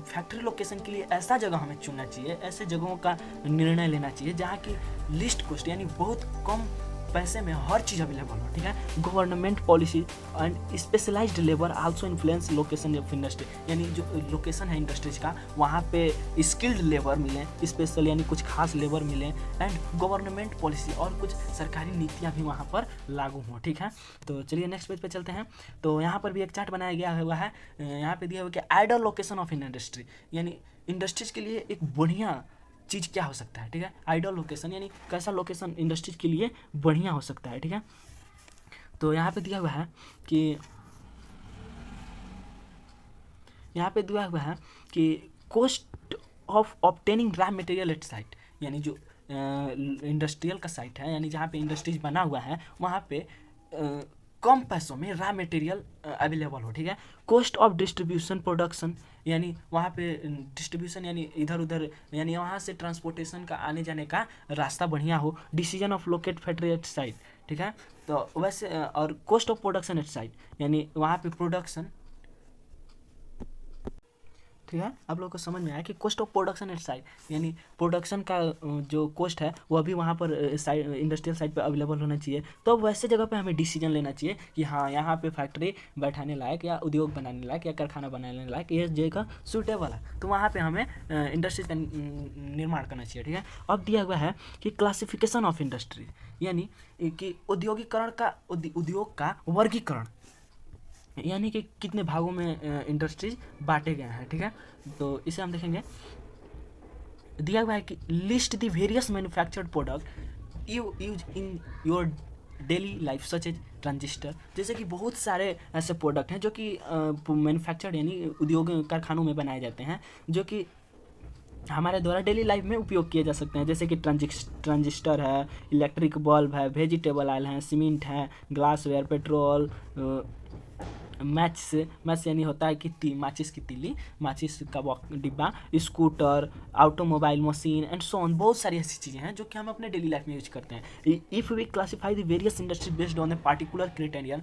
फैक्ट्री लोकेशन के लिए ऐसा जगह हमें चुनना चाहिए, ऐसे जगहों का निर्णय लेना चाहिए जहाँ की लीस्ट कॉस्ट यानी बहुत कम पैसे में हर चीज़ अवेलेबल हो, ठीक है। Government policy and specialized labour also influence location of industry, यानी जो लोकेशन है इंडस्ट्रीज का वहाँ पे स्किल्ड लेबर मिले, स्पेशल यानी कुछ खास लेबर मिले, एंड गवर्नमेंट पॉलिसी और कुछ सरकारी नीतियाँ भी वहाँ पर लागू हों, ठीक है। तो चलिए नेक्स्ट पेज पे चलते हैं। तो यहाँ पर भी एक चार्ट बनाया गया हुआ है, यहाँ पे दिया हुआ कि ideal location of in industry, यानी इंडस्ट्रीज के लिए एक बढ़िया चीज़ क्या हो सकता है, ठीक है। आइडियल लोकेशन यानी कैसा लोकेशन इंडस्ट्रीज के लिए बढ़िया हो सकता है, ठीक है। तो यहाँ पे दिया हुआ है कि cost of obtaining raw material at site, यानी जो इंडस्ट्रियल का साइट है, यानी जहाँ पे इंडस्ट्रीज बना हुआ है वहाँ पे कम पैसों में रॉ मटेरियल अवेलेबल हो, ठीक है। कॉस्ट ऑफ डिस्ट्रीब्यूशन प्रोडक्शन, यानी वहाँ पे डिस्ट्रीब्यूशन यानी इधर उधर, यानी वहाँ से ट्रांसपोर्टेशन का आने जाने का रास्ता बढ़िया हो। Decision of locate factory eight site, ठीक है। तो वैसे और cost of production at site, यानी वहाँ पे प्रोडक्शन, ठीक है। आप लोगों को समझ में आया कि cost of production at site, यानी प्रोडक्शन का जो कॉस्ट है वो अभी वहाँ पर साइड इंडस्ट्रियल साइट पे अवेलेबल होना चाहिए। तो वैसे जगह पे हमें डिसीजन लेना चाहिए कि हाँ यहाँ पे फैक्ट्री बैठाने लायक या उद्योग बनाने लायक या कारखाना बनाने लायक ये जगह सूटेबल है, तो वहाँ पर हमें इंडस्ट्रीज का निर्माण करना चाहिए, ठीक है। अब दिया हुआ है कि क्लासिफिकेशन ऑफ इंडस्ट्री, यानी कि उद्योगीकरण का उद्योग का वर्गीकरण, यानी कि कितने भागों में इंडस्ट्रीज बांटे गए हैं, ठीक है। तो इसे हम देखेंगे। दिया हुआ है कि list the various manufactured product you use in your daily life such as transistor, जैसे कि बहुत सारे ऐसे प्रोडक्ट हैं जो कि मैन्युफैक्चर्ड यानी उद्योग कारखानों में बनाए जाते हैं, जो कि हमारे द्वारा डेली लाइफ में उपयोग किए जा सकते हैं, जैसे कि ट्रांजिस्टर है, इलेक्ट्रिक बल्ब है, वेजिटेबल ऑयल है, सीमेंट है, ग्लासवेयर, पेट्रोल, मैच यानी होता है कि माचिस की तीली, माचिस का डिब्बा, scooter, automobile, machine and so on, बहुत सारी ऐसी चीज़ें हैं जो कि हम अपने डेली लाइफ में यूज करते हैं। If we classify the various industry based on a particular criterion,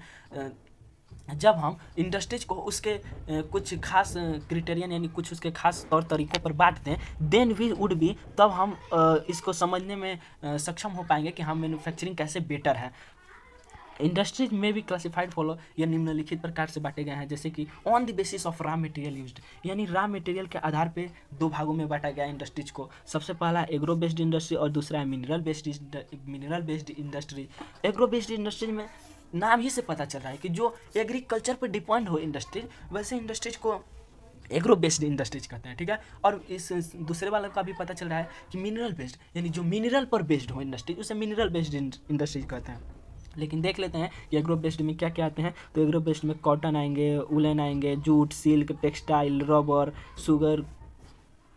जब हम इंडस्ट्रीज को उसके कुछ खास क्राइटेरियन यानी कुछ उसके खास तौर तरीक़ों पर बांटते हैं, देन वी वुड बी, तब हम इसको समझने में सक्षम हो पाएंगे कि हम मैन्युफैक्चरिंग कैसे बेटर है। इंडस्ट्रीज में भी क्लासिफाइड फॉलो या निम्नलिखित प्रकार से बांटे गए हैं, जैसे कि on the basis of raw material used, यानी रॉ मटेरियल के आधार पे दो भागों में बांटा गया इंडस्ट्रीज को। सबसे पहला एग्रो बेस्ड इंडस्ट्री और दूसरा है mineral based industry. Agro based industries में नाम ही से पता चल रहा है कि जो एग्रीकल्चर पर डिपेंड हो इंडस्ट्रीज, वैसे इंडस्ट्रीज को एग्रो बेस्ड इंडस्ट्रीज कहते हैं, ठीक है। और इस दूसरे वाले का भी पता चल रहा है कि मिनरल बेस्ड, यानी जो मिनरल पर बेस्ड हो इंडस्ट्रीज, उसे मिनरल बेस्ड इंडस्ट्रीज कहते हैं। लेकिन देख लेते हैं कि एग्रो बेस्ड में क्या क्या आते हैं। तो एग्रो बेस्ड में कॉटन आएंगे, उलन आएंगे, jute, silk, textile, rubber, sugar,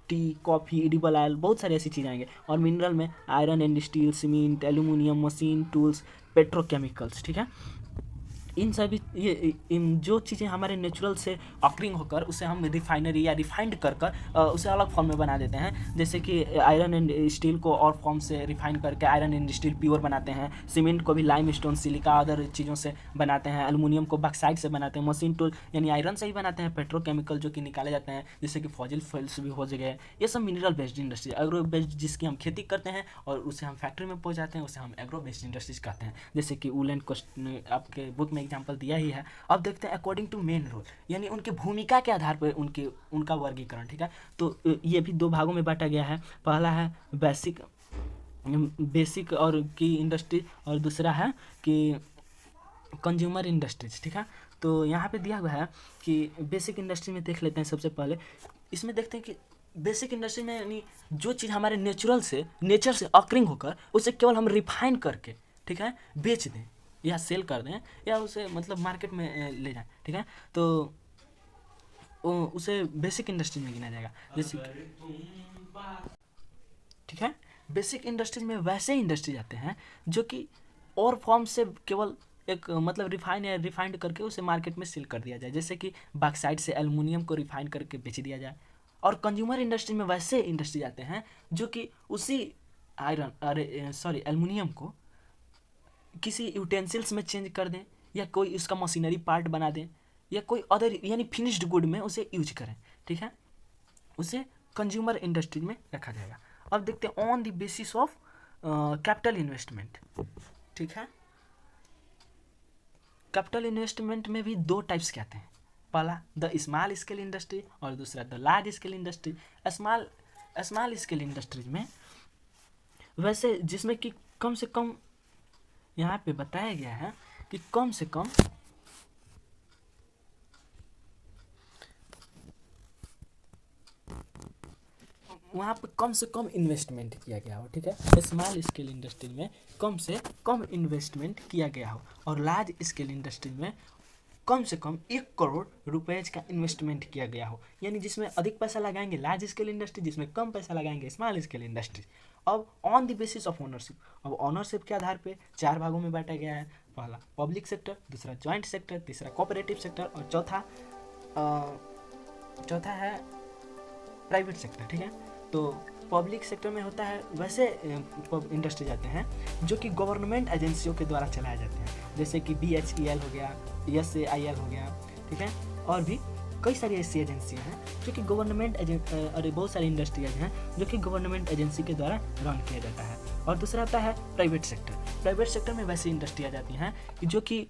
T, coffee, edible oil, बहुत सारी ऐसी चीज़ आएंगे। और मिनरल में iron and steel, cement, aluminium, machine, tools, petrochemicals, ठीक है। इन सभी इन जो चीज़ें हमारे नेचुरल से ऑकरिंग होकर उसे हम रिफाइनरी या रिफाइंड कर उसे अलग फॉर्म में बना देते हैं, जैसे कि आयरन एंड स्टील को और फॉर्म से रिफाइन करके आयरन एंड स्टील प्योर बनाते हैं, सीमेंट को भी लाइम स्टोन, सिलिका, अदर चीज़ों से बनाते हैं, एल्यूमिनियम को बॉक्साइट से बनाते हैं, मशीन टूल यानी आयरन से ही बनाते हैं, पेट्रोकेमिकल जो कि निकाले जाते हैं जैसे कि फॉजिल फ्यूल्स भी हो गए, ये सब mineral based industry. Agro based जिसकी हम खेती करते हैं और उसे हम फैक्ट्री में पहुँचाते हैं, उसे हम एग्रो बेस्ड इंडस्ट्रीज कहते हैं। जैसे कि वुलन आपके बुक में एग्जांपल दिया ही है। अब देखते हैं अकॉर्डिंग टू मेन रोल, यानी उनकी भूमिका के आधार पर उनका वर्गीकरण, ठीक है। तो ये भी दो भागों में बांटा गया है। पहला है बेसिक और की इंडस्ट्री, और दूसरा है कि कंज्यूमर इंडस्ट्रीज, ठीक है। तो यहाँ पे दिया हुआ है कि बेसिक इंडस्ट्री में देख लेते हैं। सबसे पहले इसमें देखते हैं कि बेसिक इंडस्ट्री में यानी जो चीज़ हमारे नेचर से ऑकरिंग होकर उसे केवल हम रिफाइन करके, ठीक है, बेच दें या सेल कर दें या उसे मतलब मार्केट में ले जाएं, ठीक है, तो उसे बेसिक इंडस्ट्री में गिना जाएगा। जैसे ठीक है, बेसिक इंडस्ट्रीज में वैसे इंडस्ट्रीज आते हैं जो कि और फॉर्म से केवल एक मतलब रिफाइंड करके उसे मार्केट में सेल कर दिया जाए, जैसे कि बॉक्साइट से एल्युमिनियम को रिफाइन करके बेच दिया जाए। और कंज्यूमर इंडस्ट्री में वैसे इंडस्ट्री आते हैं जो कि उसी एल्युमिनियम को किसी यूटेंसिल्स में चेंज कर दें या कोई उसका मशीनरी पार्ट बना दें या कोई अदर यानी फिनिश्ड गुड में उसे यूज करें, ठीक है, उसे कंज्यूमर इंडस्ट्री में रखा जाएगा। अब देखते हैं on the basis of capital investment, ठीक है। कैपिटल इन्वेस्टमेंट में भी दो टाइप्स के आते हैं। पहला द स्मॉल स्केल इंडस्ट्री और दूसरा the large scale industry. Small scale industries में वैसे जिसमें कि कम से कम यहाँ पे बताया गया है कि कम से कम वहाँ पे कम से कम इन्वेस्टमेंट किया गया हो, ठीक है। स्मॉल स्केल इंडस्ट्री में कम से कम इन्वेस्टमेंट किया गया हो और लार्ज स्केल इंडस्ट्री में कम से कम 1 करोड़ रुपएज का इन्वेस्टमेंट किया गया हो, यानी जिसमें अधिक पैसा लगाएंगे लार्ज स्केल इंडस्ट्री, जिसमें कम पैसा लगाएंगे स्मॉल स्केल इंडस्ट्री। अब on the basis of ownership, अब ओनरशिप के आधार पे 4 भागों में बांटा गया है। पहला पब्लिक सेक्टर, दूसरा जॉइंट सेक्टर, तीसरा कोऑपरेटिव सेक्टर और चौथा है प्राइवेट सेक्टर, ठीक है। तो पब्लिक सेक्टर में होता है वैसे इंडस्ट्री जाते हैं जो कि गवर्नमेंट एजेंसियों के द्वारा चलाए जाते हैं, जैसे कि BHEL हो गया, SAIL हो गया, ठीक है, और भी कई सारी ऐसी एजेंसियां हैं जो कि गवर्नमेंट और बहुत सारी इंडस्ट्रियाज हैं जो कि गवर्नमेंट एजेंसी के द्वारा रन किया जाता है। और दूसरा आता है प्राइवेट सेक्टर। प्राइवेट सेक्टर में वैसी इंडस्ट्री आ जाती हैं जो कि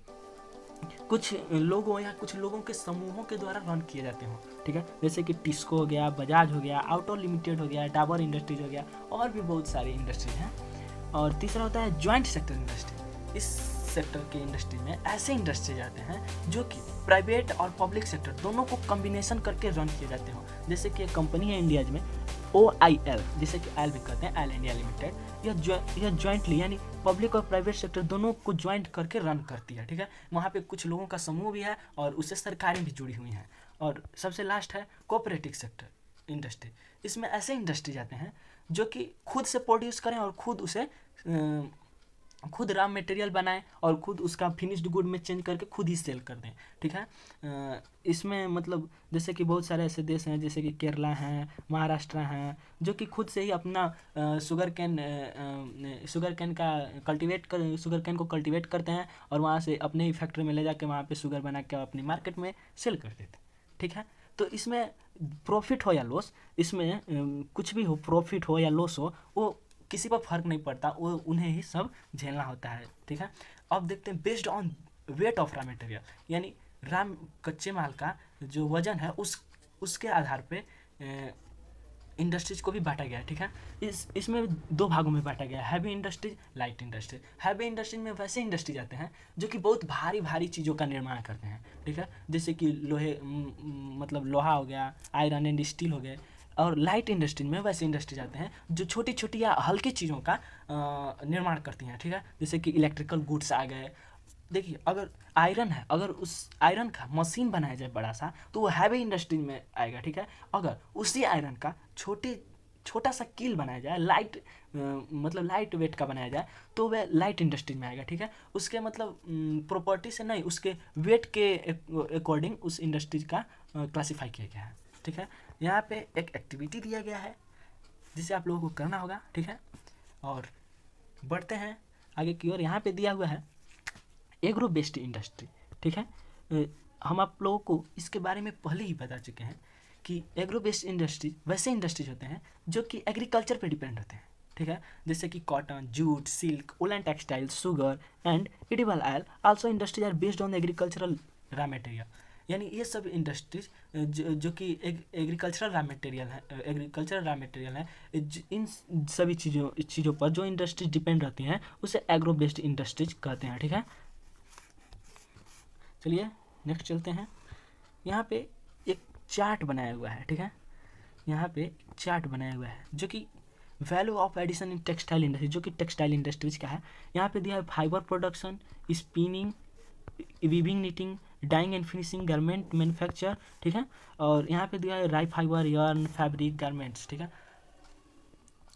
कुछ लोगों या कुछ लोगों के समूहों के द्वारा रन किए जाते हों, ठीक है, जैसे कि टिस्को हो गया, बजाज हो गया, आउटो लिमिटेड हो गया, डाबर इंडस्ट्रीज हो गया, और भी बहुत सारी इंडस्ट्रीज हैं। और तीसरा होता है ज्वाइंट सेक्टर इंडस्ट्री। इस सेक्टर के इंडस्ट्री में ऐसे इंडस्ट्रीज आते हैं जो कि प्राइवेट और पब्लिक सेक्टर दोनों को कम्बिनेशन करके रन किए जाते हों, जैसे कि एक कंपनी है इंडिया में OIL, जिसे कि आयल भी कहते हैं, आयल इंडिया लिमिटेड। यह ज्वाइंटली यानी पब्लिक और प्राइवेट सेक्टर दोनों को ज्वाइंट करके रन करती है, ठीक है। वहाँ पे कुछ लोगों का समूह भी है और उससे सरकारें भी जुड़ी हुई हैं। और सबसे लास्ट है कोऑपरेटिव सेक्टर इंडस्ट्री। इसमें ऐसे इंडस्ट्री जाते हैं जो कि खुद से प्रोड्यूस करें और खुद उसे खुद रॉ मटेरियल बनाएं और खुद उसका फिनिश्ड गुड में चेंज करके खुद ही सेल कर दें, ठीक है। इसमें मतलब जैसे कि बहुत सारे ऐसे देश हैं जैसे कि केरला हैं, महाराष्ट्र हैं, जो कि खुद से ही अपना शुगर कैन को कल्टीवेट करते हैं और वहाँ से अपने ही फैक्ट्री में ले जाके वहाँ पे शुगर बना के अपनी मार्केट में सेल कर देते हैं, ठीक है। तो इसमें प्रॉफिट हो या लॉस, इसमें कुछ भी हो, प्रॉफिट हो या लॉस हो, वो किसी पर फर्क नहीं पड़ता, वो उन्हें ही सब झेलना होता है, ठीक है। अब देखते हैं based on weight of raw material, यानी कच्चे माल का जो वजन है उसके आधार पे इंडस्ट्रीज को भी बांटा गया है, ठीक है। इसमें 2 भागों में बांटा गया है, heavy industries, light industries. Heavy industries में वैसे इंडस्ट्रीज आते हैं जो कि बहुत भारी भारी चीज़ों का निर्माण करते हैं, ठीक है, जैसे कि मतलब लोहा हो गया, आयरन एंड स्टील हो गए। और लाइट इंडस्ट्री में वैसे इंडस्ट्री जाते हैं जो छोटी छोटी या हल्की चीज़ों का निर्माण करती हैं, ठीक है, जैसे कि इलेक्ट्रिकल गुड्स आ गए। देखिए अगर आयरन है, अगर उस आयरन का मशीन बनाया जाए बड़ा सा तो वो हैवी इंडस्ट्री में आएगा, ठीक है। अगर उसी आयरन का छोटा सा कील बनाया जाए, मतलब लाइट वेट का बनाया जाए तो वह लाइट इंडस्ट्री में आएगा, ठीक है। उसके मतलब प्रॉपर्टी से नहीं, उसके वेट के अकॉर्डिंग उस इंडस्ट्री का क्लासीफाई किया गया है, ठीक है। यहाँ पे एक एक्टिविटी दिया गया है जिसे आप लोगों को करना होगा, ठीक है। और बढ़ते हैं आगे की ओर। यहाँ पे दिया हुआ है एग्रो बेस्ड इंडस्ट्री, ठीक है। हम आप लोगों को इसके बारे में पहले ही बता चुके हैं कि एग्रो बेस्ड इंडस्ट्री वैसे इंडस्ट्रीज होते हैं जो कि एग्रीकल्चर पे डिपेंड होते हैं, ठीक है, जैसे कि cotton, jute, silk, woollen textile, sugar and edible oil. Also industries are based on agricultural raw material. यानी ये सब इंडस्ट्रीज जो कि एग्रीकल्चरल रॉ मटेरियल है, इन सभी चीज़ों पर जो इंडस्ट्रीज डिपेंड रहती हैं उसे एग्रो बेस्ड इंडस्ट्रीज कहते हैं। ठीक है, चलिए नेक्स्ट चलते हैं। यहाँ पे एक चार्ट बनाया हुआ है। ठीक है, यहाँ पे चार्ट बनाया हुआ है जो कि value of addition in textile industry, जो कि टेक्सटाइल इंडस्ट्रीज का है। यहाँ पे दिया है fibre production, spinning, weaving, knitting, dyeing and finishing, garment manufacture. ठीक है, और यहाँ पे दिया है राई फाइबर, yarn, फैब्रिक, गारमेंट्स। ठीक है,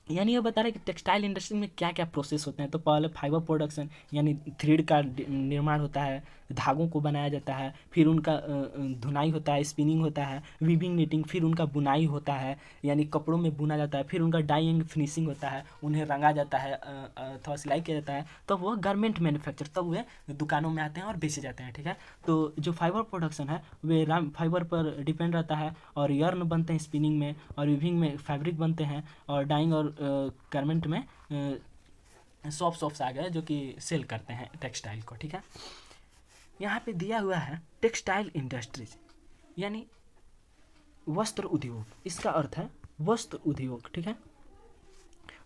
यानी ये बता रहे हैं कि टेक्सटाइल इंडस्ट्री में क्या क्या प्रोसेस होते हैं। तो पहले फाइबर प्रोडक्शन यानी थ्रेड का निर्माण होता है, धागों को बनाया जाता है, फिर उनका धुनाई होता है, स्पिनिंग होता है, वीविंग, निटिंग, फिर उनका बुनाई होता है यानी कपड़ों में बुना जाता है, फिर उनका डाइंग फिनिशिंग होता है, उन्हें रंगा जाता है अथवा सिलाई किया जाता है, तब वह गारमेंट मैन्युफैक्चर, तब वे दुकानों में आते हैं और बेचे जाते हैं। ठीक है, तो जो फाइबर प्रोडक्शन है वे फाइबर पर डिपेंड रहता है, और यर्न बनते हैं स्पिनिंग में, और वीविंग में फैब्रिक बनते हैं, और डाइंग और गारमेंट में शॉप्स आ गए जो कि सेल करते हैं टेक्सटाइल को। ठीक है, यहाँ पे दिया हुआ है टेक्सटाइल इंडस्ट्रीज यानी वस्त्र उद्योग, इसका अर्थ है वस्त्र उद्योग। ठीक है,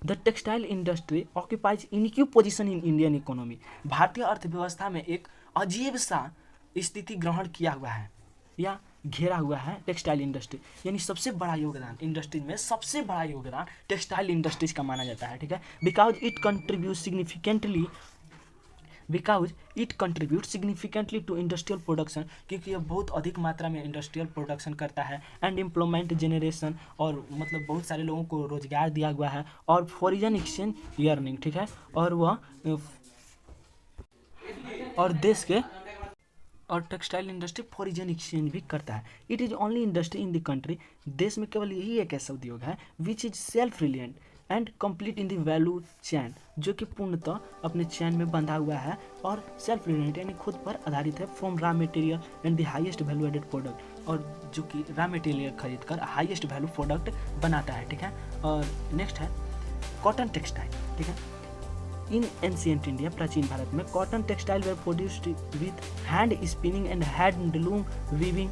the textile industry occupies unique position in Indian economy. भारतीय अर्थव्यवस्था में एक अजीब सा स्थिति ग्रहण किया हुआ है या घेरा हुआ है टेक्सटाइल इंडस्ट्री, यानी सबसे बड़ा योगदान इंडस्ट्रीज में, सबसे बड़ा योगदान टेक्सटाइल इंडस्ट्रीज का माना जाता है। ठीक है, because it contribute significantly to industrial production, क्योंकि ये बहुत अधिक मात्रा में इंडस्ट्रियल प्रोडक्शन करता है, एंड एम्प्लॉयमेंट जनरेशन, और मतलब बहुत सारे लोगों को रोजगार दिया हुआ है, और फॉरेन एक्सचेंज अर्निंग। ठीक है, और वह और देश के और टेक्सटाइल इंडस्ट्री फॉरेन एक्सचेंज भी करता है। It is only industry in the country, देश में केवल यही एक ऐसा उद्योग है which is self reliant and complete in the value chain, जो कि पूर्णतः अपने चैन में बंधा हुआ है और सेल्फ रिलियंट यानी खुद पर आधारित है, from raw material and the highest value added product, और जो कि रॉ मटेरियल खरीद कर हाईएस्ट वैल्यू प्रोडक्ट बनाता है। ठीक है, और नेक्स्ट है कॉटन टेक्सटाइल। ठीक है, इन एंशियंट इंडिया, प्राचीन भारत में cotton textile way produced with hand spinning and handloom weaving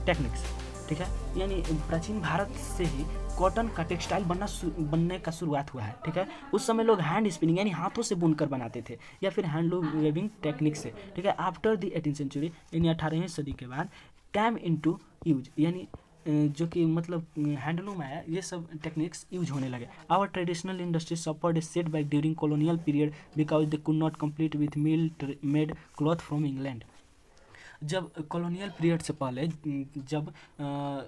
techniques. ठीक है, यानी प्राचीन भारत से ही कॉटन का टेक्सटाइल बनने का शुरुआत हुआ है। ठीक है, उस समय लोग हैंड स्पिनिंग यानी हाथों से बुनकर बनाते थे, या फिर हैंडलूम वीविंग टेक्निक से। ठीक है, आफ्टर द 18th सेंचुरी यानी 18वीं सदी के बाद कैम इनटू यूज, यानी जो कि मतलब हैंडलूम है, ये सब टेक्निक्स यूज होने लगे। Our traditional industry suffered set back during colonial period because they could not compete with mill made cloth from England. जब कॉलोनियल पीरियड से पहले, जब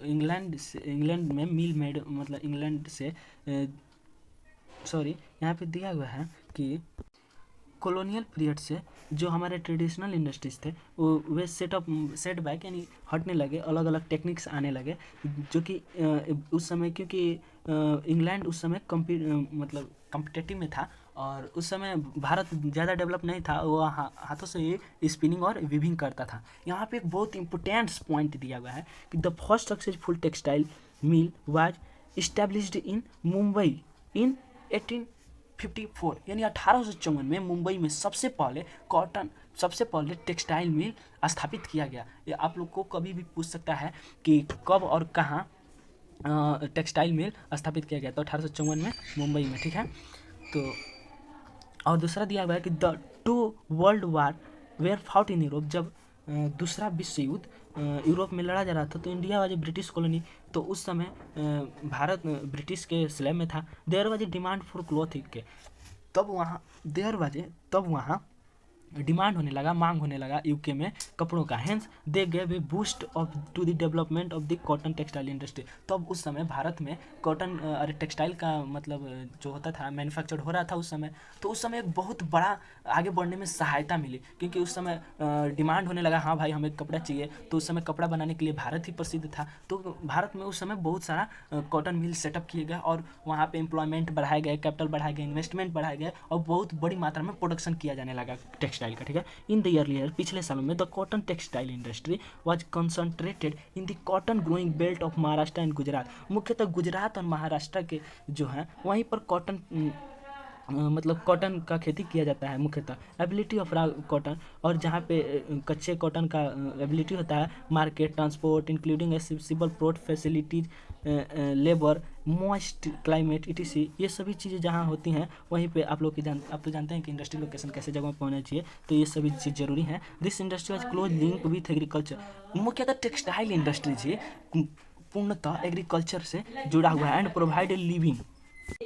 इंग्लैंड में मिल मेड मतलब इंग्लैंड से यहाँ पे दिया हुआ है कि कॉलोनियल पीरियड से जो हमारे ट्रेडिशनल इंडस्ट्रीज थे वे सेट बैक यानी हटने लगे, अलग अलग टेक्निक्स आने लगे, जो कि उस समय क्योंकि इंग्लैंड उस समय मतलब कम्पिटेटिव में था, और उस समय भारत ज़्यादा डेवलप नहीं था, वो हाथों से ही स्पिनिंग और वीविंग करता था। यहाँ पे एक बहुत इंपॉर्टेंट पॉइंट दिया हुआ है कि the first successful textile mill was established in Mumbai in 1854, यानी 1854 में मुंबई में सबसे पहले टेक्सटाइल मिल स्थापित किया गया। ये आप लोग को कभी भी पूछ सकता है कि कब और कहाँ टेक्सटाइल मिल स्थापित किया गया, तो 1854 में मुंबई में। ठीक है, तो और दूसरा दिया हुआ है कि the 2 world war were fought in Europe, जब दूसरा विश्व युद्ध यूरोप में लड़ा जा रहा था, तो इंडिया वाज ब्रिटिश कॉलोनी, तो उस समय भारत ब्रिटिश के स्लेव में था। There was a demand for clothing के, तब वहाँ डिमांड होने लगा, मांग होने लगा यूके में कपड़ों का, hence they gave a boost of to the development of the cotton textile industry. तब उस समय भारत में कॉटन टेक्सटाइल का मतलब जो होता था मैन्युफैक्चर्ड हो रहा था उस समय, तो उस समय एक बहुत बड़ा आगे बढ़ने में सहायता मिली, क्योंकि उस समय डिमांड होने लगा, हाँ भाई हमें कपड़ा चाहिए, तो उस समय कपड़ा बनाने के लिए भारत ही प्रसिद्ध था। तो भारत में उस समय बहुत सारा कॉटन मिल सेटअप किए गए, और वहाँ पे एम्प्लॉयमेंट बढ़ाए गए, कैपिटल बढ़ाए गए, इन्वेस्टमेंट बढ़ाए गए, और बहुत बड़ी मात्रा में प्रोडक्शन किया जाने लगा टेक्सटाइल टेक्सटाइल का, ठीक है। इन द ईयर पिछले सालों में the cotton textile industry was concentrated in the cotton growing belt of Maharashtra and Gujarat. मुख्यतः गुजरात और महाराष्ट्र के जो हैं वहीं पर कॉटन मतलब कॉटन का खेती किया जाता है मुख्यतः। एबिलिटी ऑफ रा कॉटन, और जहाँ पे कच्चे कॉटन का एबिलिटी होता है, market, transport including accessible port facilities, labour, moist climate etc, ये सभी चीज़ें जहाँ होती हैं वहीं पे आप तो जानते हैं कि इंडस्ट्री लोकेशन कैसे जगह पर होना चाहिए, तो ये सभी चीज़ जरूरी है। This industry was close link with agriculture. मुख्यतः टेक्सटाइल इंडस्ट्री जी पूर्णतः एग्रीकल्चर से जुड़ा हुआ है एंड प्रोवाइड ए लिविंग,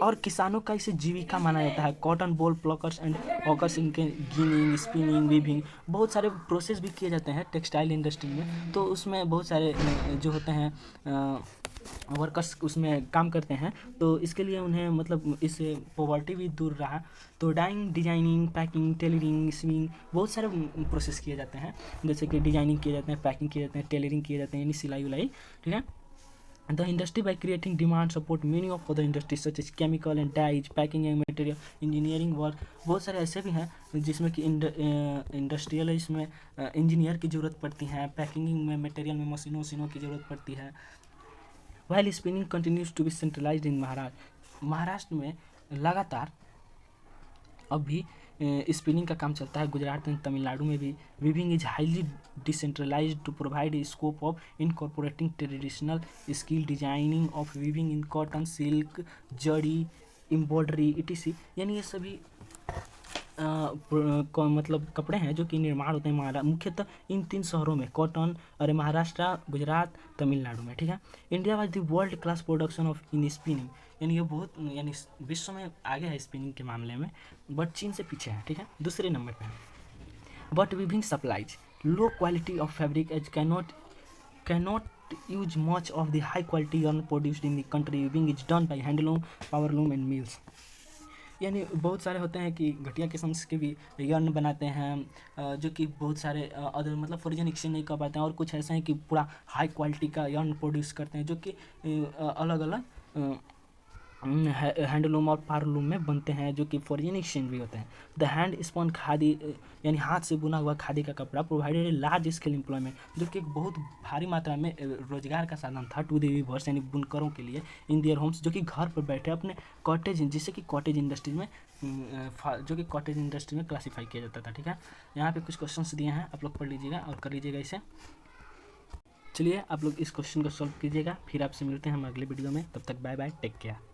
और किसानों का इसे जीविका माना जाता है। Cotton ball pluckers and occurs इनके गिनिंग, स्पिनिंग, वीविंग, बहुत सारे प्रोसेस भी किए जाते हैं टेक्सटाइल इंडस्ट्री में। तो उसमें बहुत सारे जो होते हैं वर्कर्स उसमें काम करते हैं, तो इसके लिए उन्हें मतलब इससे पॉवर्टी भी दूर रहा। तो dyeing, designing, packing, tailoring, sewing, बहुत सारे प्रोसेस किए जाते हैं, जैसे कि डिजाइनिंग किए जाते हैं, पैकिंग किए जाते हैं, टेलरिंग किए जाते हैं, यानी सिलाई उलाई, ठीक है। The industry by creating demand support many of other industries such as chemical and dyes, packing and material engineering work। बहुत सारे ऐसे भी हैं जिसमें कि इंडस्ट्रियल इसमें इंजीनियर की ज़रूरत पड़ती है, पैकिंग में, मटेरियल में मशीनों की ज़रूरत पड़ती है। while spinning continues to be centralized in Maharashtra में लगातार अब भी स्पिनिंग का काम चलता है। गुजरात एंड तमिलनाडु में भी weaving is highly decentralized to provide scope of incorporating traditional skill designing of weaving in cotton, silk, zari, embroidery etc, यानी ये सभी मतलब कपड़े हैं जो कि निर्माण होते हैं मुख्यतः इन 3 शहरों में, कॉटन, अरे महाराष्ट्र, गुजरात, तमिलनाडु में, ठीक है। India was the world class production of in spinning, यानी ये बहुत यानी विश्व में आगे है स्पिनिंग के मामले में, बट चीन से पीछे है, ठीक है, दूसरे नंबर पे है। But weaving supplies low quality of fabric as cannot use much of the high quality yarn produced in the country. Weaving is done by handloom, powerloom and mills। यानी बहुत सारे होते हैं कि घटिया किस्म के भी यर्न बनाते हैं जो कि बहुत सारे अदर मतलब फॉरेन एक्सचेंज नहीं कर पाते हैं, और कुछ ऐसे हैं कि पूरा हाई क्वालिटी का यर्न प्रोड्यूस करते हैं जो कि अलग अलग हैंडलूम और पावरलूम में बनते हैं, जो कि फॉरेन एक्सचेंज भी होते हैं। द हैंड स्पॉन खादी यानी हाथ से बुना हुआ खादी का कपड़ा provided a large scale employment, जो कि एक बहुत भारी मात्रा में रोजगार का साधन था टू द वीवर्स यानी बुनकरों के लिए, इन देयर होम्स, जो कि घर पर बैठे अपने कॉटेज, जिससे कि कॉटेज इंडस्ट्री में जो कि कॉटेज इंडस्ट्री में क्लासीफाई किया जाता था, ठीक है। यहाँ पे कुछ क्वेश्चंस दिए हैं, आप लोग पढ़ लीजिएगा और कर लीजिएगा इसे। चलिए आप लोग इस क्वेश्चन को सॉल्व कीजिएगा, फिर आपसे मिलते हैं हम अगले वीडियो में, तब तक बाय बाय, टेक केयर।